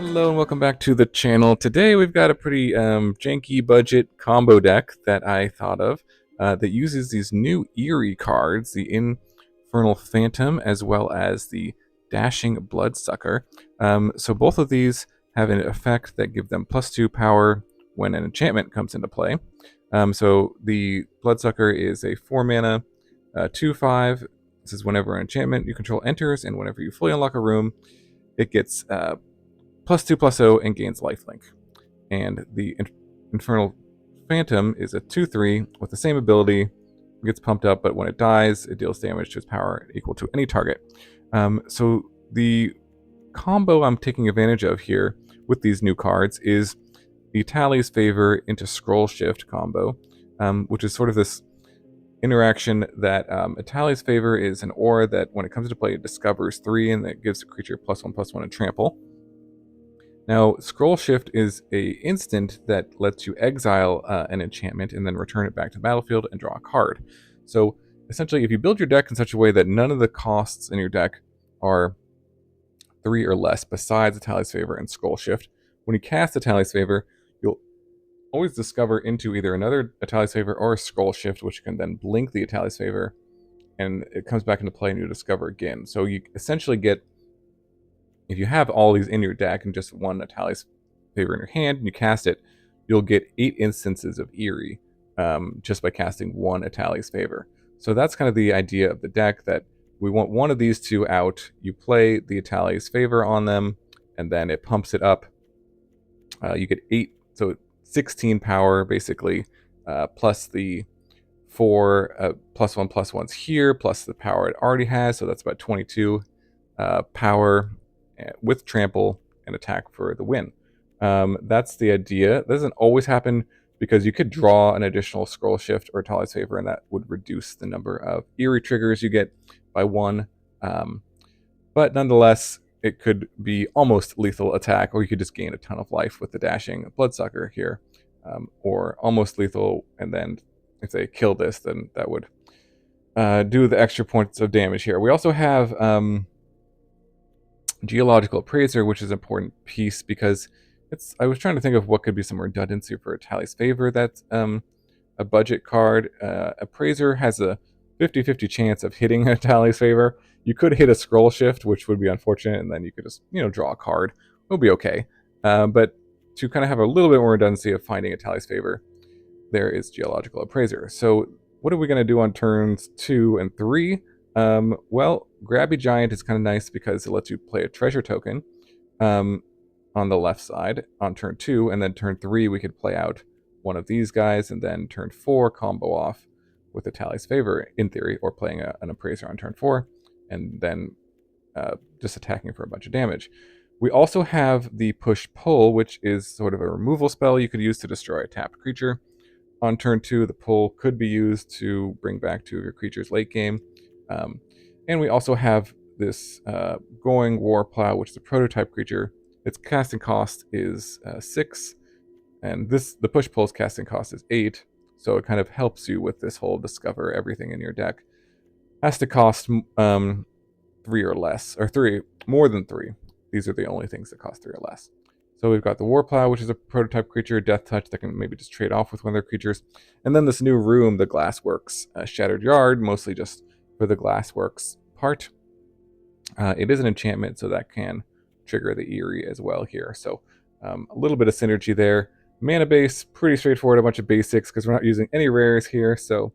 Hello and welcome back to the channel. Today we've got a pretty janky budget combo deck that I thought of that uses these new Eerie cards, the Infernal Phantom as well as the Dashing Bloodsucker. So both of these have an effect that give them +2 power when an enchantment comes into play. So the Bloodsucker is a 4 mana, 2/5. This is whenever an enchantment you control enters, and whenever you fully unlock a room, it gets +2/+0 and gains lifelink. And the Infernal Phantom is a 2/3 with the same ability. It gets pumped up, but when it dies, it deals damage to its power equal to any target. So the combo I'm taking advantage of here with these new cards is the Etali's Favor into Scrollshift combo, which is sort of this interaction that Etali's Favor is an aura that when it comes into play, it discovers 3 and that gives a creature +1/+1 and trample. Now, Scrollshift is a instant that lets you exile an enchantment and then return it back to the battlefield and draw a card. So essentially, if you build your deck in such a way that none of the costs in your deck are 3 or less besides Etali's Favor and Scrollshift, when you cast Etali's Favor, you'll always discover into either another Etali's Favor or a Scrollshift, which can then blink the Etali's Favor, and it comes back into play and you discover again. So you essentially get, if you have all these in your deck and just one Etali's Favor in your hand and you cast it, you'll get 8 instances of Eerie just by casting one Etali's Favor. So that's kind of the idea of the deck, that we want one of these two out. You play the Etali's Favor on them, and then it pumps it up. You get 8, so 16 power basically, plus the 4 +1/+1s here, plus the power it already has, so that's about 22 power with trample and attack for the win. That's the idea. That doesn't always happen because you could draw an additional Scrollshift or Etali's Favor, and that would reduce the number of Eerie triggers you get by 1. But nonetheless, it could be almost lethal attack, or you could just gain a ton of life with the Dashing Bloodsucker here, or almost lethal, and then if they kill this, then that would do the extra points of damage here. We also have Geological Appraiser, which is an important piece because I was trying to think of what could be some redundancy for Etali's Favor. That's a budget card. Appraiser has a 50-50 chance of hitting Etali's Favor. You could hit a Scrollshift, which would be unfortunate, and then you could just, draw a card. It'll be okay. But to kind of have a little bit more redundancy of finding Etali's Favor, there is Geological Appraiser. So what are we going to do on turns 2 and 3? Well, Grabby Giant is kind of nice because it lets you play a treasure token on the left side on turn 2, and then turn 3 we could play out one of these guys, and then turn 4 combo off with Etali's Favor in theory, or playing an Appraiser on turn 4, and then just attacking for a bunch of damage. We also have the Push-Pull, which is sort of a removal spell you could use to destroy a tapped creature. On turn 2, the pull could be used to bring back 2 of your creatures late game. And we also have this Goring Warplow, which is a prototype creature. Its casting cost is 6, and the Push-Pull's casting cost is 8, so it kind of helps you with this whole discover everything in your deck. Has to cost 3 or less, or 3, more than 3. These are the only things that cost 3 or less. So we've got the Warplow, which is a prototype creature, Death Touch, that can maybe just trade off with one of their creatures. And then this new room, the Glassworks, Shattered Yard, mostly just for the Glassworks part. It is an enchantment, so that can trigger the Eerie as well here. So a little bit of synergy there. Mana base, pretty straightforward, a bunch of basics because we're not using any rares here. So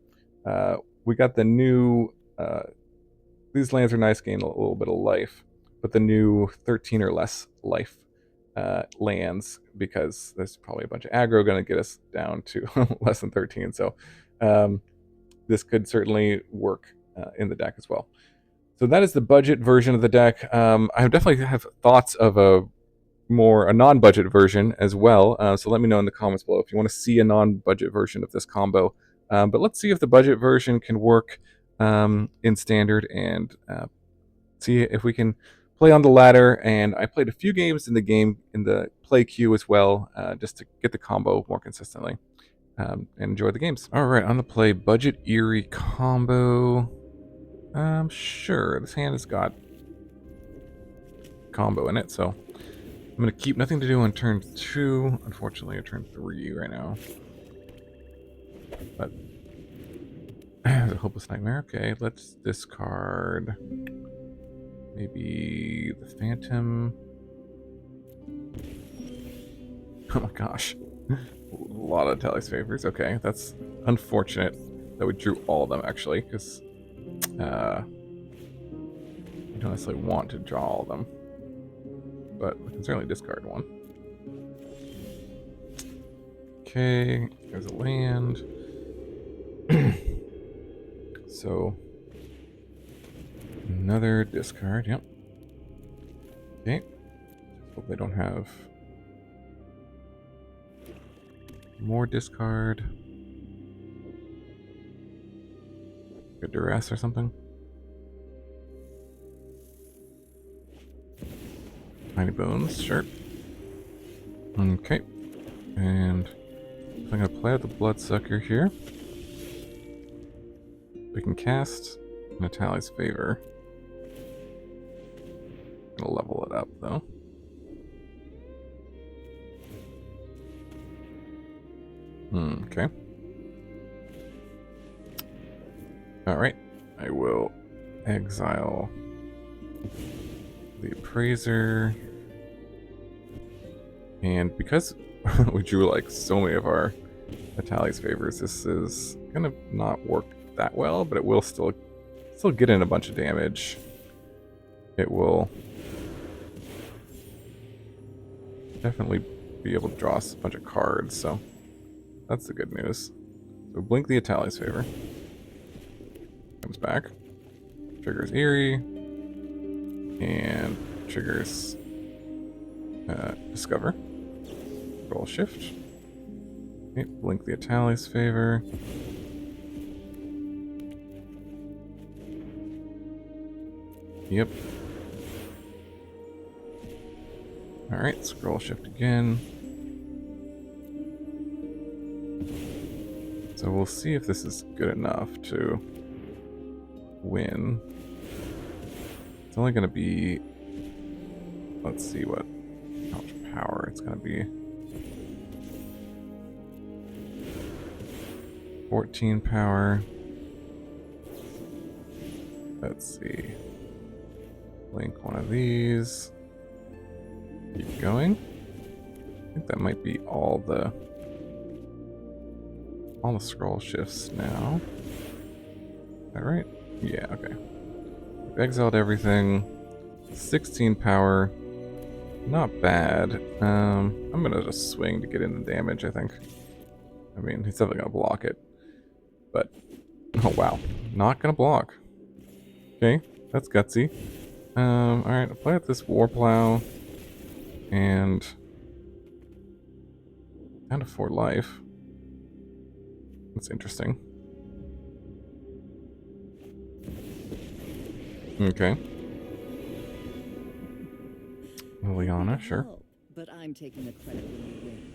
we got the new, these lands are nice, gain a little bit of life, but the new 13 or less life lands, because there's probably a bunch of aggro going to get us down to less than 13. So this could certainly work in the deck as well. So that is the budget version of the deck. I definitely have thoughts of a non-budget version as well. So let me know in the comments below if you want to see a non-budget version of this combo. But let's see if the budget version can work in standard, and see if we can play on the ladder. And I played a few games in the play queue as well, just to get the combo more consistently. And enjoy the games. All right, on the play budget Eerie combo. Sure, this hand has got combo in it, so I'm going to keep nothing to do on turn 2. Unfortunately, on turn 3 right now. But there's a hopeless nightmare. Okay, let's discard maybe the Phantom. Oh my gosh. A lot of Etali's favors. Okay, that's unfortunate that we drew all of them, actually, because you don't necessarily want to draw all of them. But we can certainly discard one. Okay, there's a land. So, another discard, yep. Okay, hope they don't have more discard. A duress or something. Tiny bones, sure. Okay, and I'm gonna play out the Bloodsucker here. We can cast Etali's favor. Gonna level it up though. Okay. Alright. I will exile the Appraiser. And because we drew like so many of our Etali's favors, this is gonna not work that well, but it will still get in a bunch of damage. It will definitely be able to draw us a bunch of cards, so that's the good news. So blink the Etali's favor. Comes back. Triggers Eerie. And triggers Discover. Scrollshift. Okay, blink the Etali's favor. Yep. Alright, Scrollshift again. So we'll see if this is good enough to win. It's only going to be... Let's see how much power it's going to be. 14 power. Let's see. Blink one of these. Keep going. I think that might be all the scroll shifts now. Is that right? Yeah, okay. We've exiled everything. 16 power. Not bad. I'm gonna just swing to get in the damage, I think. I mean, he's definitely gonna block it. But, oh wow. Not gonna block. Okay, that's gutsy. Alright, I'll play with this Warplow. And down to 4 life. That's interesting. Okay. Liliana, sure. But I'm taking the credit when you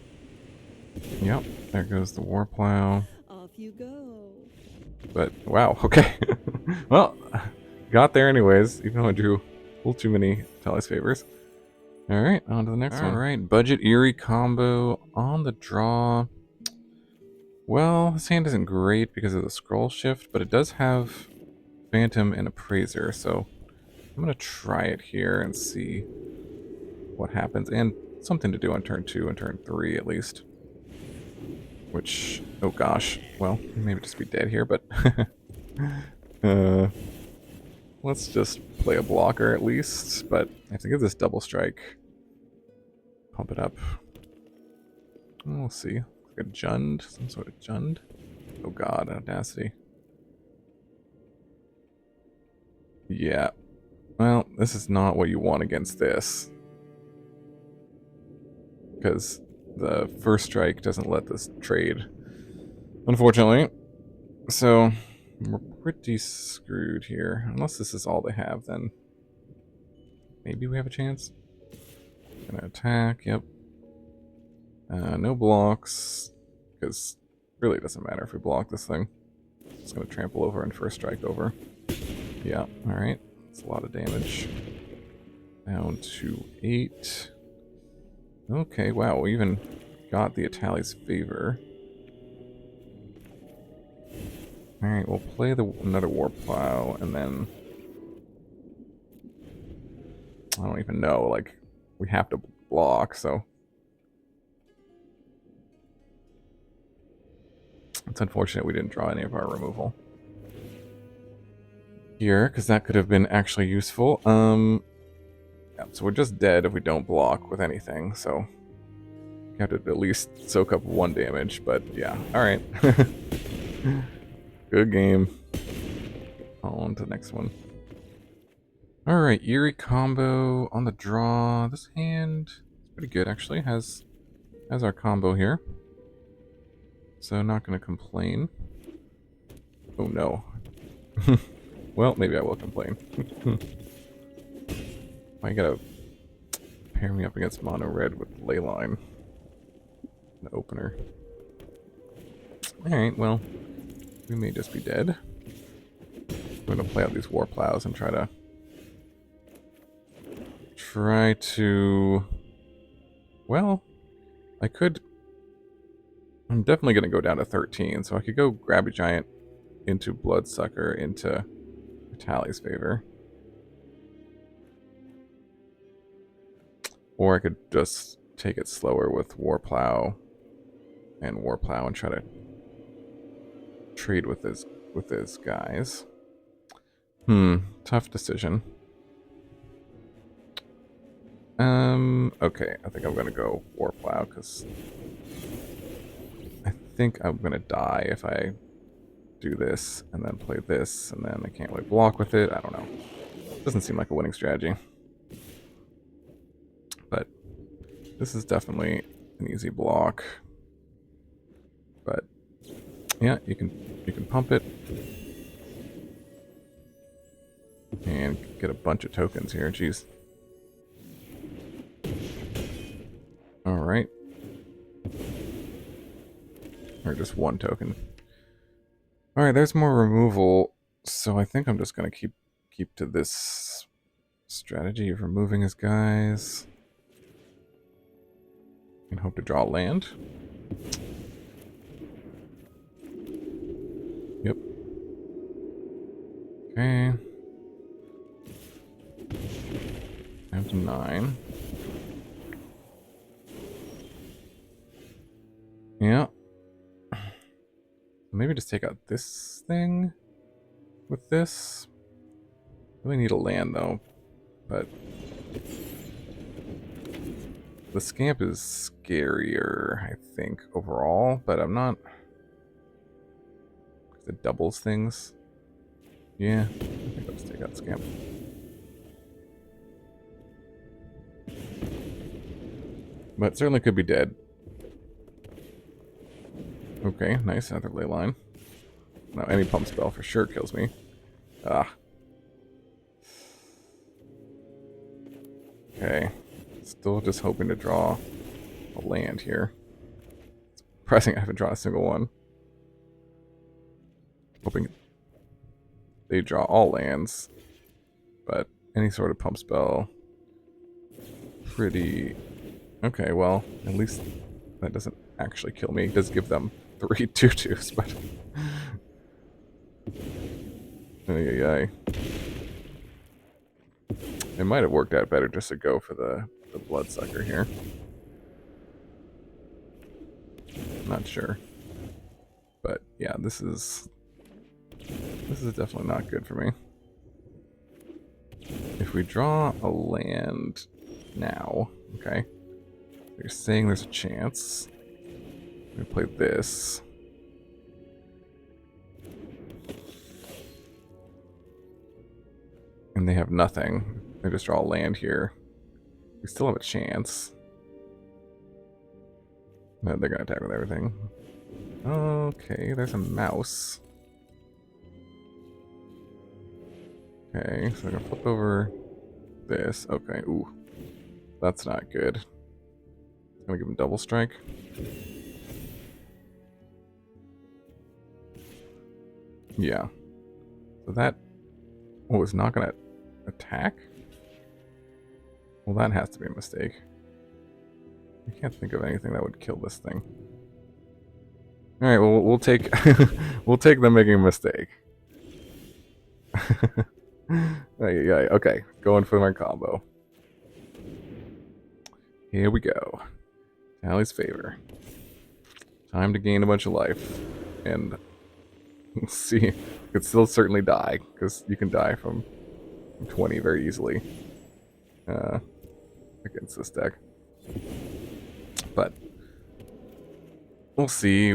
win. Yep, there goes the Warplow. Off you go. But, wow, okay. Well, got there anyways, even though I drew a little too many Etali's favors. Alright, on to the next one. Alright, budget Eerie combo on the draw. Well, this hand isn't great because of the scroll shift, but it does have Phantom and Appraiser, so I'm going to try it here and see what happens. And something to do on turn 2 and turn 3 at least. Which, oh gosh, well, maybe just be dead here, but let's just play a blocker at least. But I have to give this double strike. Pump it up. We'll see. Like a Jund, some sort of Jund. Oh god, Audacity. Yeah. Well, this is not what you want against this. Because the first strike doesn't let this trade, unfortunately. So, we're pretty screwed here. Unless this is all they have, then maybe we have a chance. Gonna attack, yep. No blocks, because really it doesn't matter if we block this thing. It's gonna trample over and first strike over. Yeah, alright. That's a lot of damage. Down to 8. Okay, wow, we even got the Etali's favor. Alright, we'll play another Warplow, and then... I don't even know, like, we have to block, so... It's unfortunate we didn't draw any of our removal here, because that could have been actually useful. Yeah, so we're just dead if we don't block with anything, so... You have to at least soak up 1 damage, but yeah, alright. Good game. On to the next one. Alright, Eerie combo on the draw. This hand is pretty good, actually. Has our combo here. So not going to complain. Oh no. Well, maybe I will complain. I gotta pair me up against mono red with Leyline. The opener. Alright, well, we may just be dead. I'm going to play out these Warplows and try to... Well, I could... I'm definitely going to go down to 13, so I could go Grabby Giant into Bloodsucker into Etali's favor. Or I could just take it slower with Warplow and try to trade with his guys. Tough decision. Okay, I think I'm gonna go Warplow because I think I'm gonna die if I do this and then play this and then I can't really block with it. I don't know. Doesn't seem like a winning strategy. But this is definitely an easy block. But yeah, you can pump it and get a bunch of tokens here. Jeez. All right. Or just 1 token. All right, there's more removal, so I think I'm just gonna keep to this strategy of removing his guys and hope to draw land. Yep. Okay. Down to 9. Yeah. Maybe just take out this thing with this. Really need a land though, but the Scamp is scarier, I think, overall, but I'm not... It doubles things. Yeah, I think I'll just take out Scamp. But certainly could be dead. Okay, nice, another Leyline. Now any pump spell for sure kills me. Ah. Okay. Still just hoping to draw a land here. It's surprising I haven't drawn a single one. Hoping they draw all lands. But any sort of pump spell. Pretty... Okay, well, at least that doesn't actually kill me. It does give them 3 2/2s, but... Ay. It might have worked out better just to go for the Bloodsucker here. Not sure. But yeah, this is definitely not good for me. If we draw a land now, okay. You're saying there's a chance. We play this. And they have nothing. They just draw a land here. We still have a chance. But they're gonna attack with everything. Okay, there's a mouse. Okay, so I'm gonna flip over this. Okay, ooh. That's not good. I'm gonna give him double strike. Yeah. So that... Oh, it's not gonna attack? Well, that has to be a mistake. I can't think of anything that would kill this thing. All right, well, we'll take we'll take them making a mistake. Okay, going for my combo. Here we go. Tally's favor. Time to gain a bunch of life, and we'll see. You could still certainly die because you can die from 20 very easily against this deck. But we'll see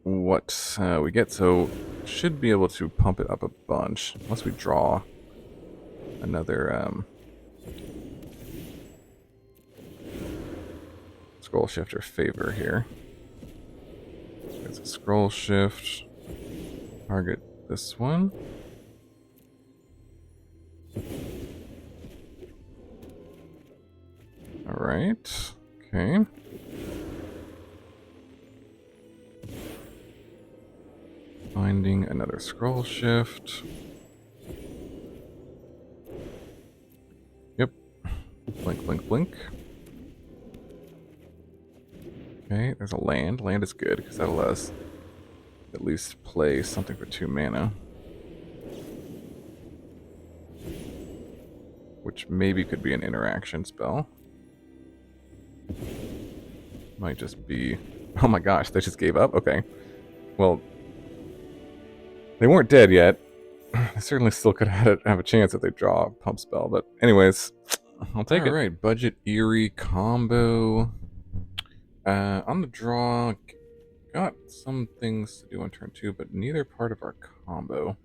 what we get. So should be able to pump it up a bunch unless we draw another scroll shift or favor here. It's a scroll shift. Target this one. All right. Okay. Finding another scroll shift. Yep. Blink, blink, blink. Okay, there's a land. Land is good because that'll let us at least play something for 2 mana. Which maybe could be an interaction spell. Might just be... Oh my gosh, they just gave up? Okay. Well, they weren't dead yet. They certainly still could have a chance if they draw a pump spell. But anyways, I'll take it. Alright, budget Eerie combo. On the draw, got some things to do on turn 2, but neither part of our combo.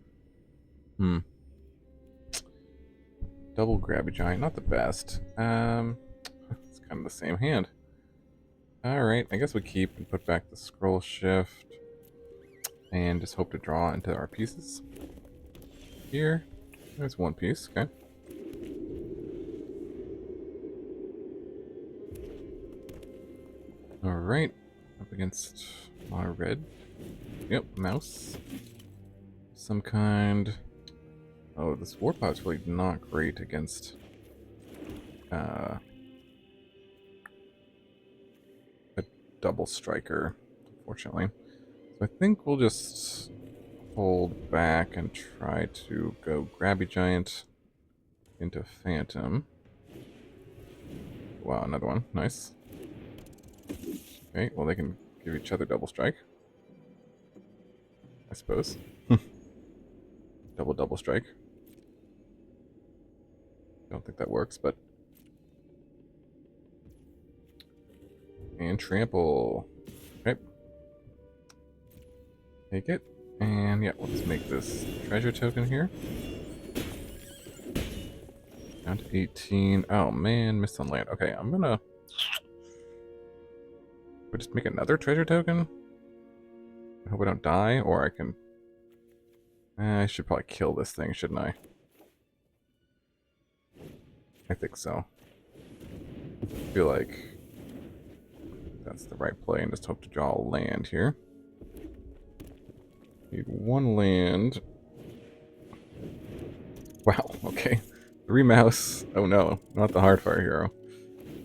Double Grabby Giant, not the best. It's kind of the same hand. Alright, I guess we keep and put back the scroll shift. And just hope to draw into our pieces. Here, there's one piece, okay. Alright, up against my red. Yep, mouse. Some kind. Oh, this Warplow's really not great against a double striker, unfortunately. So I think we'll just hold back and try to go Grabby Giant into Phantom. Wow, another one. Nice. Okay, well they can give each other double strike, I suppose. Double strike. Don't think that works, but... And trample. Okay. Take it. And yeah, we'll just make this treasure token here. Down to 18. Oh man, missed on land. Okay, I'm gonna... We'll just make another treasure token? I hope I don't die, or I can... I should probably kill this thing, shouldn't I? I think so. I feel like that's the right play, and just hope to draw a land here. Need one land. Wow, okay. 3 mouse. Oh no, not the Hardfire Hero.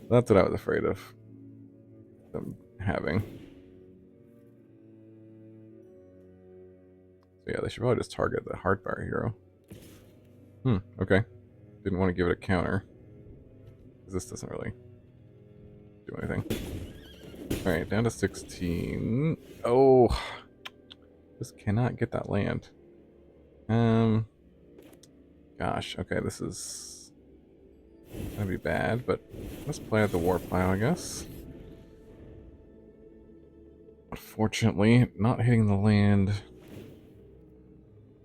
That's what I was afraid of them having. So yeah, they should probably just target the Hardfire Hero. Okay. Didn't want to give it a counter. This doesn't really do anything. Alright, down to 16. Oh, just cannot get that land. Gosh, okay, this is gonna be bad, but let's play at the Warplow, I guess. Unfortunately, not hitting the land.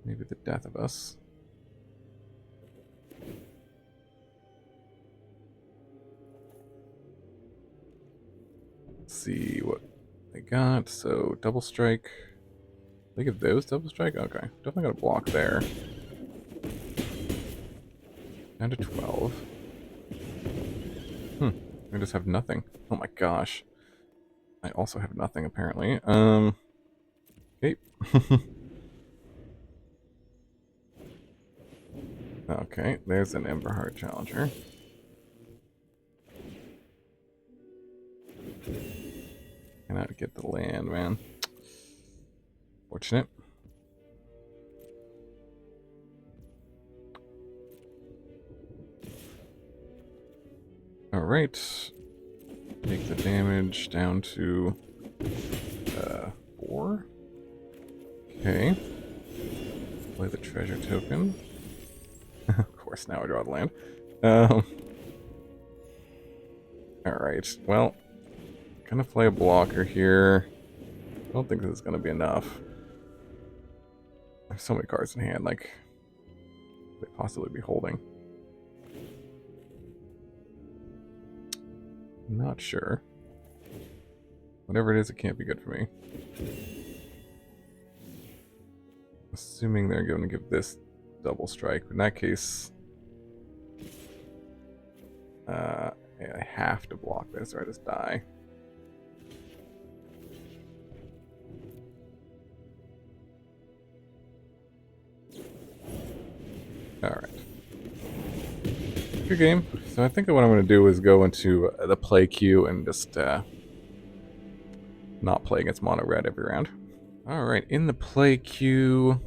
Maybe the death of us. Let's see what they got. So, double strike. They give those double strike? Okay. Definitely got a block there. Down to 12. I just have nothing. Oh my gosh. I also have nothing, apparently. Okay. Okay, there's an Emberheart Challenger. Cannot get the land, man. Fortunate. Alright. Take the damage down to 4. Okay. Play the treasure token. Of course, now I draw the land. Alright, well, gonna play a blocker here. I don't think this is gonna be enough. There's so many cards in hand, like, they possibly be holding. Not sure. Whatever it is, it can't be good for me. Assuming they're going to give this double strike. In that case, yeah, I have to block this or I just die. Alright. Good game. So I think what I'm going to do is go into the play queue and just not play against mono red every round. Alright, in the play queue,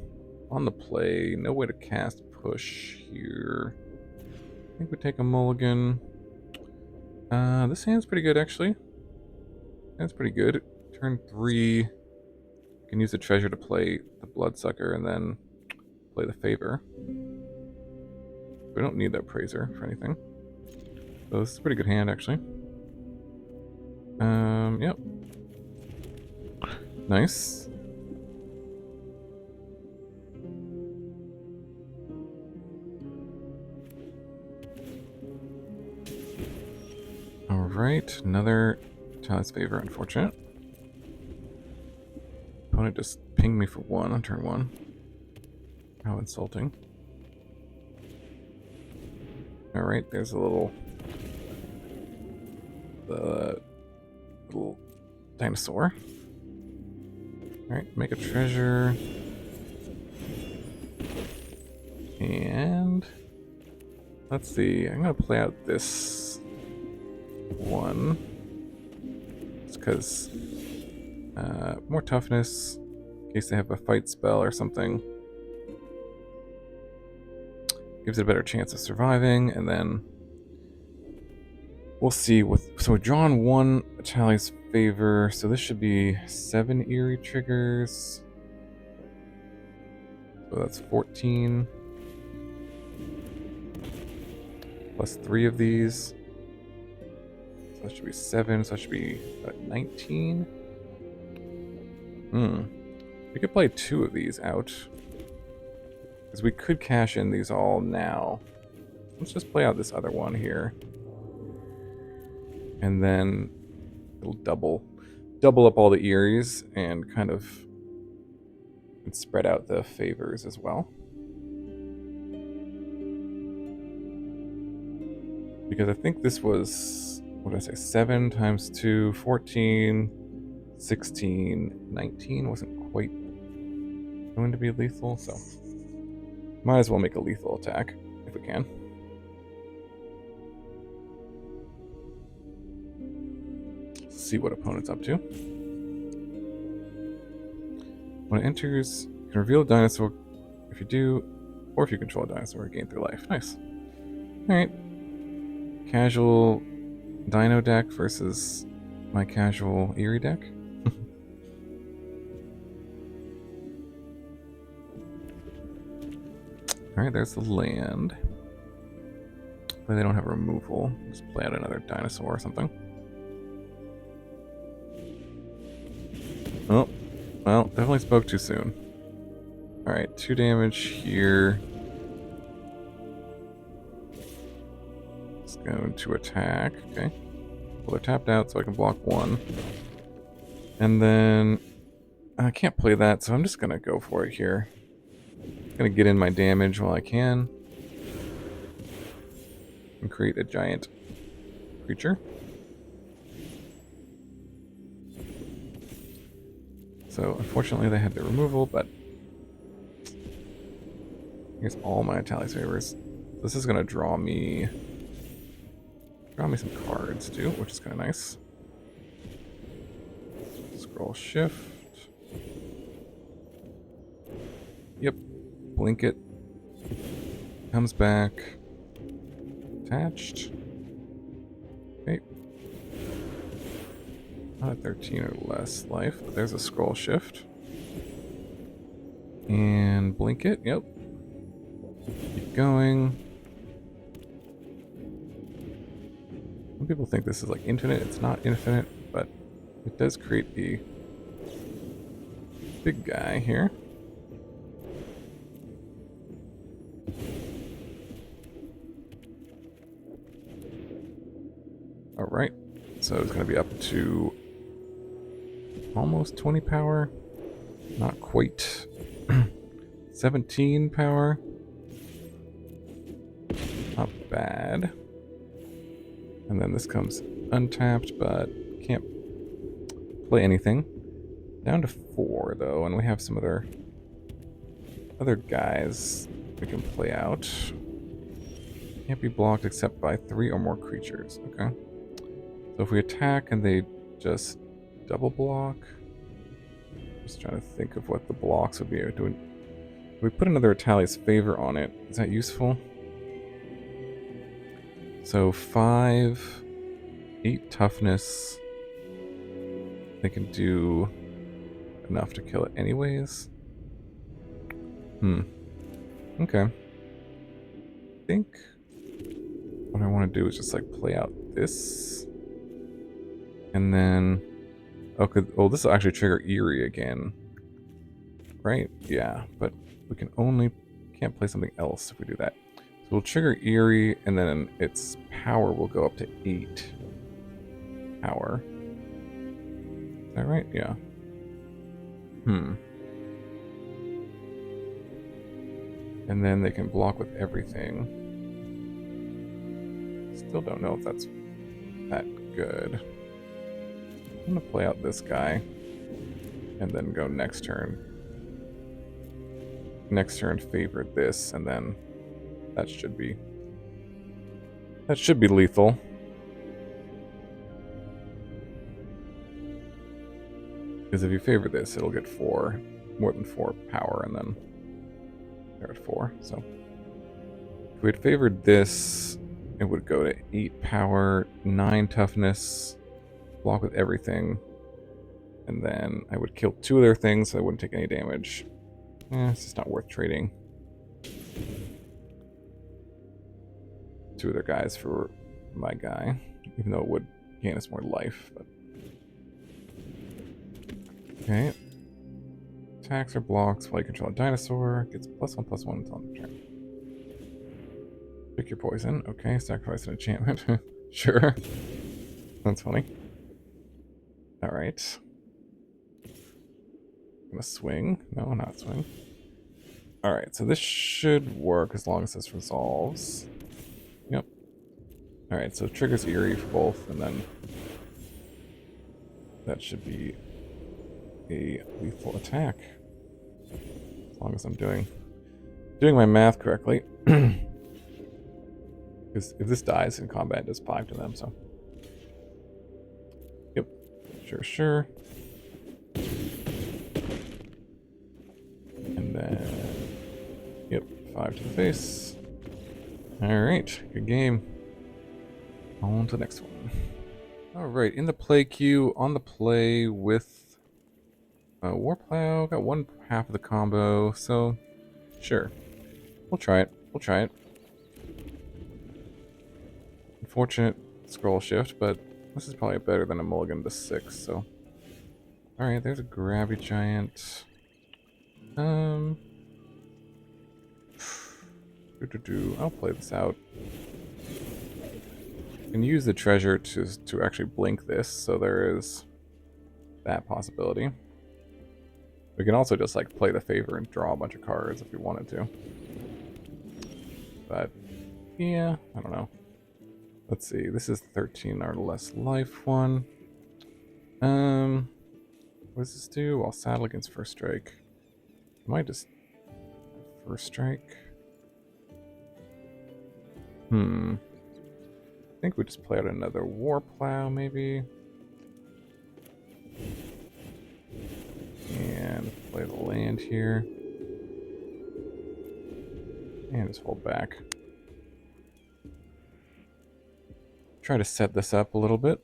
on the play, no way to cast push here. I think we take a mulligan. This hand's pretty good, actually. That's pretty good. Turn 3, you can use the treasure to play the Bloodsucker and then play the favor. We don't need the appraiser for anything. So this is a pretty good hand, actually. Yep. Nice. Alright, another Etali's favor, unfortunate. Opponent just pinged me for 1 on turn 1. How insulting. Alright, there's a little dinosaur. Alright, make a treasure. And let's see, I'm gonna play out this one. Just because more toughness in case they have a fight spell or something. Gives it a better chance of surviving, and then we'll see. So we've drawn 1 Etali's favor, so this should be 7 Eerie triggers. So that's 14. Plus 3 of these. So that should be 7, so that should be 19. We could play 2 of these out. Because we could cash in these all now. Let's just play out this other one here. And then it'll double up all the Eerie's and kind of spread out the favors as well. Because I think this was, what did I say, 7 times 2, 14, 16, 19 wasn't quite going to be lethal, so might as well make a lethal attack if we can. Let's see what opponent's up to. When it enters, you can reveal a dinosaur if you do, or if you control a dinosaur, gain 3 life. Nice. Alright. Casual dino deck versus my casual Eerie deck. Alright, there's the land. But they don't have removal. Just play out another dinosaur or something. Oh, well, definitely spoke too soon. Alright, 2 damage here. Let's go into attack. Okay. Well, they're tapped out, so I can block 1. And then I can't play that, so I'm just gonna go for it here. Gonna get in my damage while I can. And create a giant creature. So unfortunately they had the removal, but here's all my Etali's favors. This is gonna draw me some cards too, which is kinda nice. Scroll shift. Yep. Blink it. Comes back. Attached. Okay. Not at 13 or less life, but there's a scroll shift. And blink it. Yep. Keep going. Some people think this is like infinite. It's not infinite, but it does create a big guy here. Alright, so it's going to be up to almost 20 power. Not quite. 17 power. Not bad. And then this comes untapped, but can't play anything. Down to 4 though, and we have some other guys we can play out. Can't be blocked except by 3 or more creatures. Okay. So if we attack and they just double block, just trying to think of what the blocks would be. Do we put another Etali's Favor on it? Is that useful? So 5, 8 toughness. They can do enough to kill it anyways. Okay. I think what I want to do is just like play out this. And then... Oh, this will actually trigger Eerie again. Right? Yeah, but we can't play something else if we do that. So we'll trigger Eerie, and then its power will go up to 8 power. Is that right? Yeah. And then they can block with everything. Still don't know if that's that good. I'm gonna play out this guy, and then go next turn. Next turn, favorite this, and then that should be lethal. Because if you favor this, it'll get more than 4 power, and then they're at 4. So if we had favored this, it would go to 8 power, 9 toughness, block with everything, and then I would kill 2 of their things, so I wouldn't take any damage. It's just not worth trading 2 of their guys for my guy, even though it would gain us more life. But okay. Attacks or blocks while you control a dinosaur. Gets +1/+1 until end of turn. Pick your poison. Okay, sacrifice an enchantment. Sure. That's funny. Alright. Gonna swing. No, not swing. Alright, so this should work as long as this resolves. Yep. Alright, so it triggers Eerie for both, and then that should be a lethal attack. As long as I'm doing my math correctly. Because if this dies in combat, it does 5 to them, so. Yep. Sure. And then, yep, 5 to the face. Alright, good game. On to the next one. Alright, in the play queue, on the play with Warplow. Got 1/2 of the combo, so sure. We'll try it. Unfortunate scroll shift, but this is probably better than a mulligan to 6, so. Alright, there's a Grabby Giant. I'll play this out. You can use the treasure to actually blink this, so there is that possibility. We can also just like play the favor and draw a bunch of cards if we wanted to. But yeah, I don't know. Let's see, this is 13 or less life one. What does this do? While saddle against first strike. I might just first strike. I think we just play out another Warplow, maybe. then play the land here. And just hold back. Try to set this up a little bit.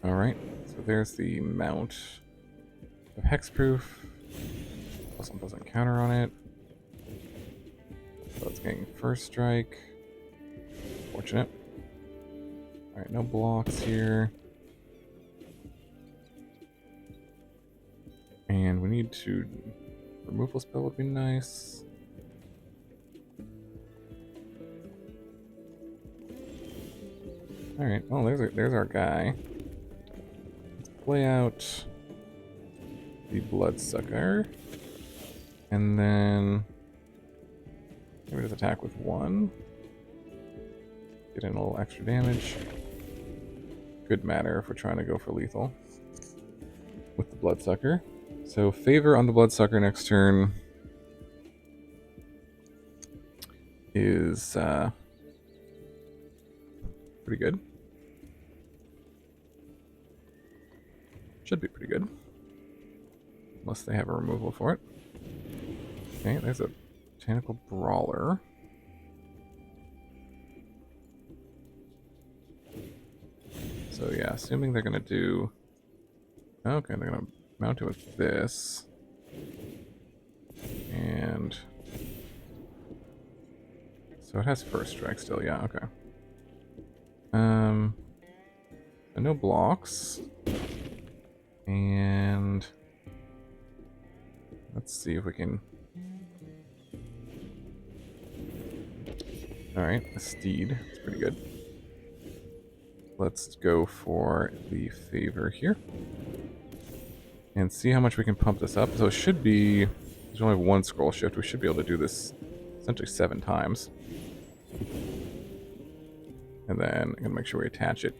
Alright, so there's the mount of hexproof. Plus one doesn't counter on it. So it's getting first strike. Fortunate. Alright, no blocks here. And we need to... Removal spell would be nice. Alright, oh, there's our guy. Let's play out the Bloodsucker. And then... maybe just attack with one. Get in a little extra damage. Could matter if we're trying to go for lethal with the Bloodsucker. So favor on the Bloodsucker next turn is pretty good. Should be pretty good. Unless they have a removal for it. Okay, there's a Botanical Brawler. So yeah, assuming they're gonna do... okay, they're gonna mount it with this. And... so it has first strike still, yeah, okay. So no blocks. And... let's see if we can... alright, a steed. It's pretty good. Let's go for the favor here. And see how much we can pump this up. So it should be... there's only one scroll shift. We should be able to do this essentially 7 times. And then I'm going to make sure we attach it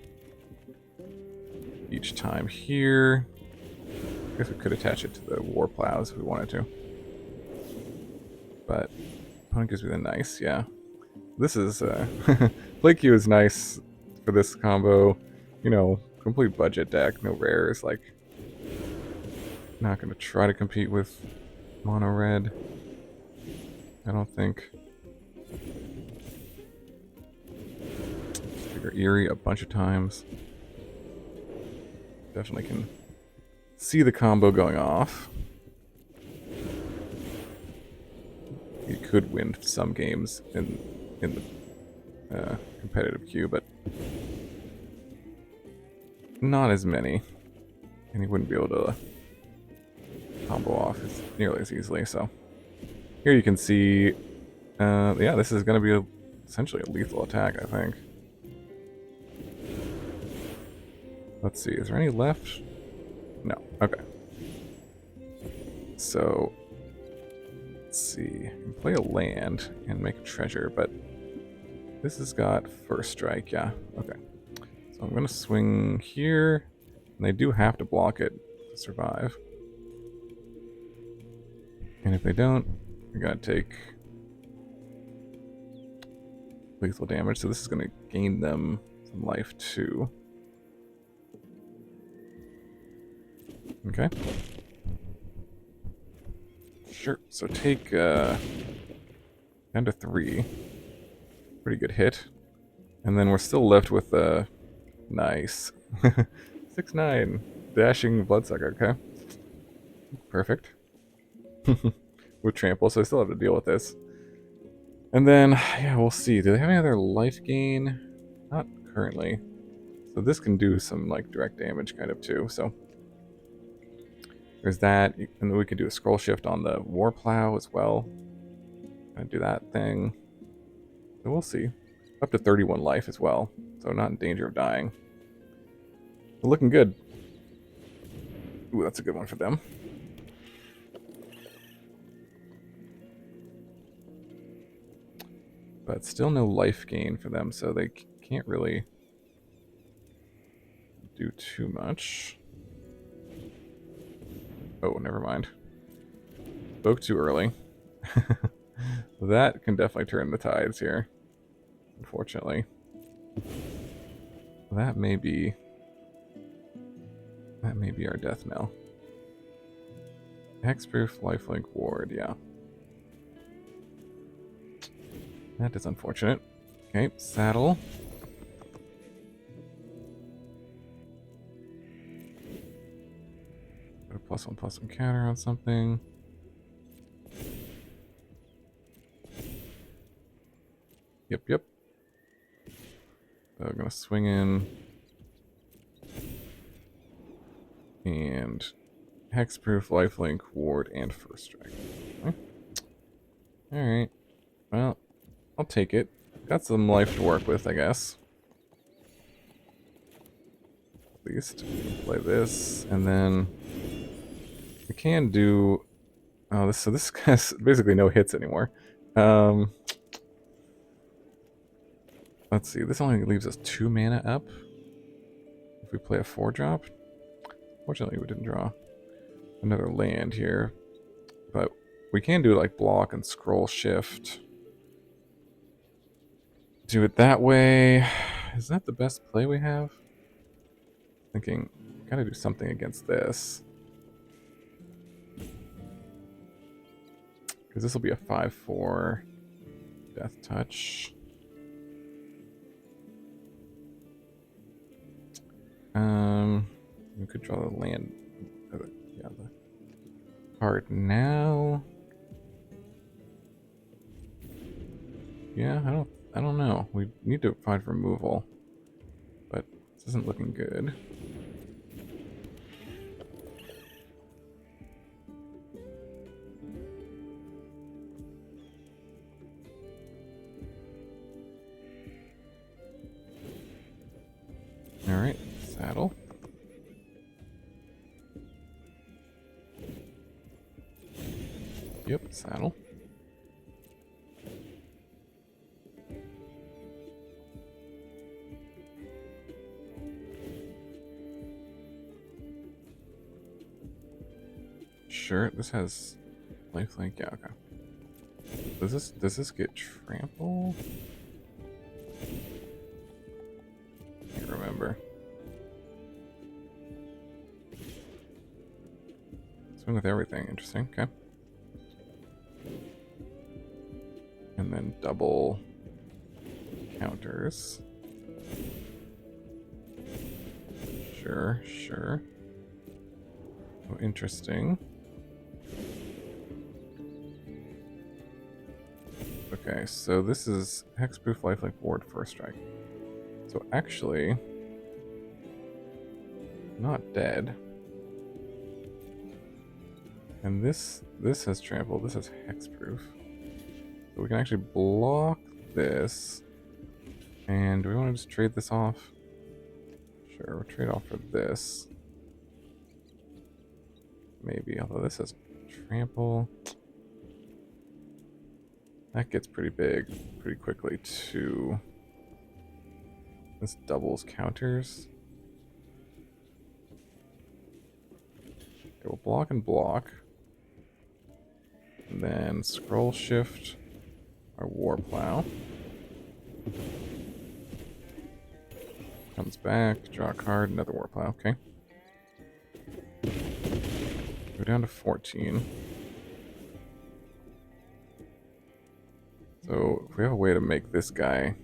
each time here. I guess we could attach it to the Warplows if we wanted to. But opponent gives me the nice, yeah. This is... play queue is nice for this combo. You know, complete budget deck, no rares. Like, not going to try to compete with mono red. I don't think. Figure Eerie a bunch of times. Definitely can see the combo going off. You could win some games in the competitive queue, but not as many. And he wouldn't be able to combo off nearly as easily. So here you can see, yeah, this is going to be essentially a lethal attack, I think. Let's see, is there any left? No, okay. So, let's see, I can play a land and make a treasure, but this has got first strike, yeah, okay. So I'm going to swing here, and they do have to block it to survive. And if they don't, we're going to take lethal damage, so this is going to gain them some life too. Okay. Sure. So take down to 3. Pretty good hit. And then we're still left with nice 6/9 Dashing Bloodsucker. Okay. Perfect. With trample, so I still have to deal with this. And then, yeah, we'll see. Do they have any other life gain? Not currently. So this can do some like direct damage kind of too. So. There's that, and then we could do a scroll shift on the Warplow as well. And do that thing. So we'll see. Up to 31 life as well, so not in danger of dying. But looking good. Ooh, that's a good one for them. But still no life gain for them, so they can't really do too much. Oh, never mind. Spoke too early. That can definitely turn the tides here, unfortunately. That may be our death knell. Hexproof, lifelink, ward, yeah. That is unfortunate. Okay, saddle. Put a +1/+1 counter on something. Yep. So I'm gonna swing in. And hexproof, lifelink, ward, and first strike. Okay. Alright. Well, I'll take it. Got some life to work with, I guess. At least. Play this, and then we can do... Oh, this has basically no hits anymore. Let's see, this only leaves us 2 mana up. If we play a 4-drop. Fortunately, we didn't draw another land here. But we can do like block and scroll shift. Do it that way. Is that the best play we have? Thinking, gotta do something against this. Because this will be a 5/4 death touch. We could draw the land. Yeah, the card now. Yeah, I don't know. We need to find removal, but this isn't looking good. All right, saddle. Yep, saddle. Sure, this has lifelink. Yeah, okay. Does this get trample? Can't remember. Swing with everything. Interesting. Okay. And then double counters. Sure. Oh, interesting. Okay, so this is hexproof, lifelink, ward, first strike. So actually, not dead. And this has trample. This has hexproof. So we can actually block this. And do we want to just trade this off? Sure, we'll trade off for this. Maybe, although this has trample. That gets pretty big pretty quickly too. This doubles counters. Okay, we'll block and block. And then scroll shift our Warplow. Comes back, draw a card, another Warplow, okay. Go down to 14. So if we have a way to make this guy...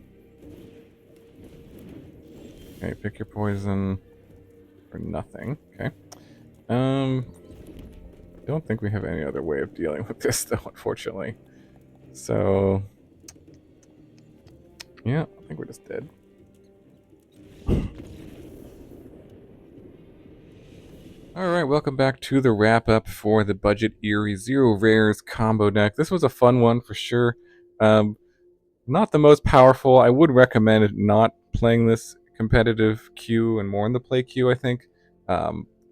Okay, pick your poison for nothing, okay. Don't think we have any other way of dealing with this though, unfortunately. So yeah, I think we're just dead. Alright, welcome back to the wrap-up for the Budget Eerie 0 Rares combo deck. This was a fun one for sure. Not the most powerful. I would recommend not playing this competitive queue and more in the play queue, I think.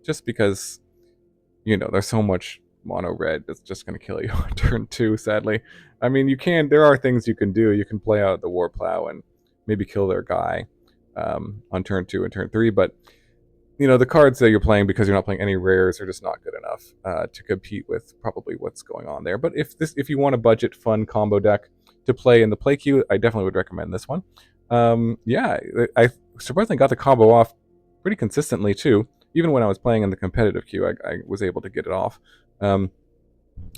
Just because, you know, there's so much mono red that's just going to kill you on turn 2, sadly. I mean, there are things you can do. You can play out the Warplow and maybe kill their guy on turn 2 and turn 3, but you know, the cards that you're playing because you're not playing any rares are just not good enough to compete with probably what's going on there. But if you want a budget fun combo deck to play in the play queue, I definitely would recommend this one. Yeah, I surprisingly got the combo off pretty consistently too. Even when I was playing in the competitive queue, I was able to get it off. Um,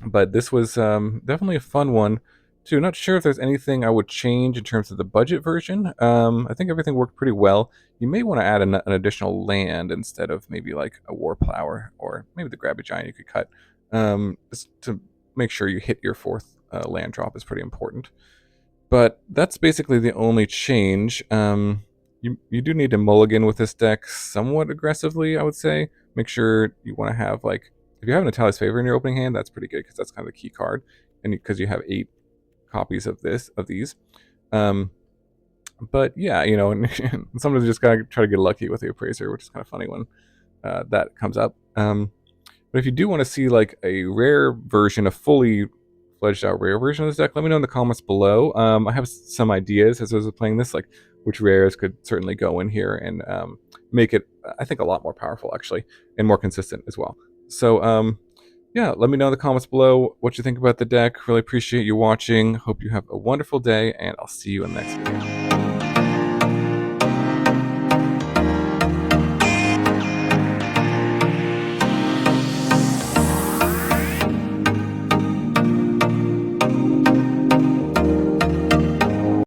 but this was definitely a fun one too. Not sure if there's anything I would change in terms of the budget version. I think everything worked pretty well. You may want to add an additional land instead of maybe like a Warplow or maybe the Grabby Giant you could cut, just to make sure you hit your fourth land drop is pretty important. But that's basically the only change. You do need to mulligan with this deck somewhat aggressively, I would say. Make sure you want to have, like, if you have an Etali's Favor in your opening hand, that's pretty good because that's kind of the key card, and because you have 8 copies of these. But yeah, and sometimes you just gotta try to get lucky with the Appraiser, which is kind of funny when that comes up. But if you do want to see like a rare version, a fully fledged out rare version of this deck, let me know in the comments below. I have some ideas as I was playing this, like which rares could certainly go in here and make it, I think, a lot more powerful actually, and more consistent as well. So yeah, let me know in the comments below what you think about the deck. Really appreciate you watching. Hope you have a wonderful day, and I'll see you in the next video.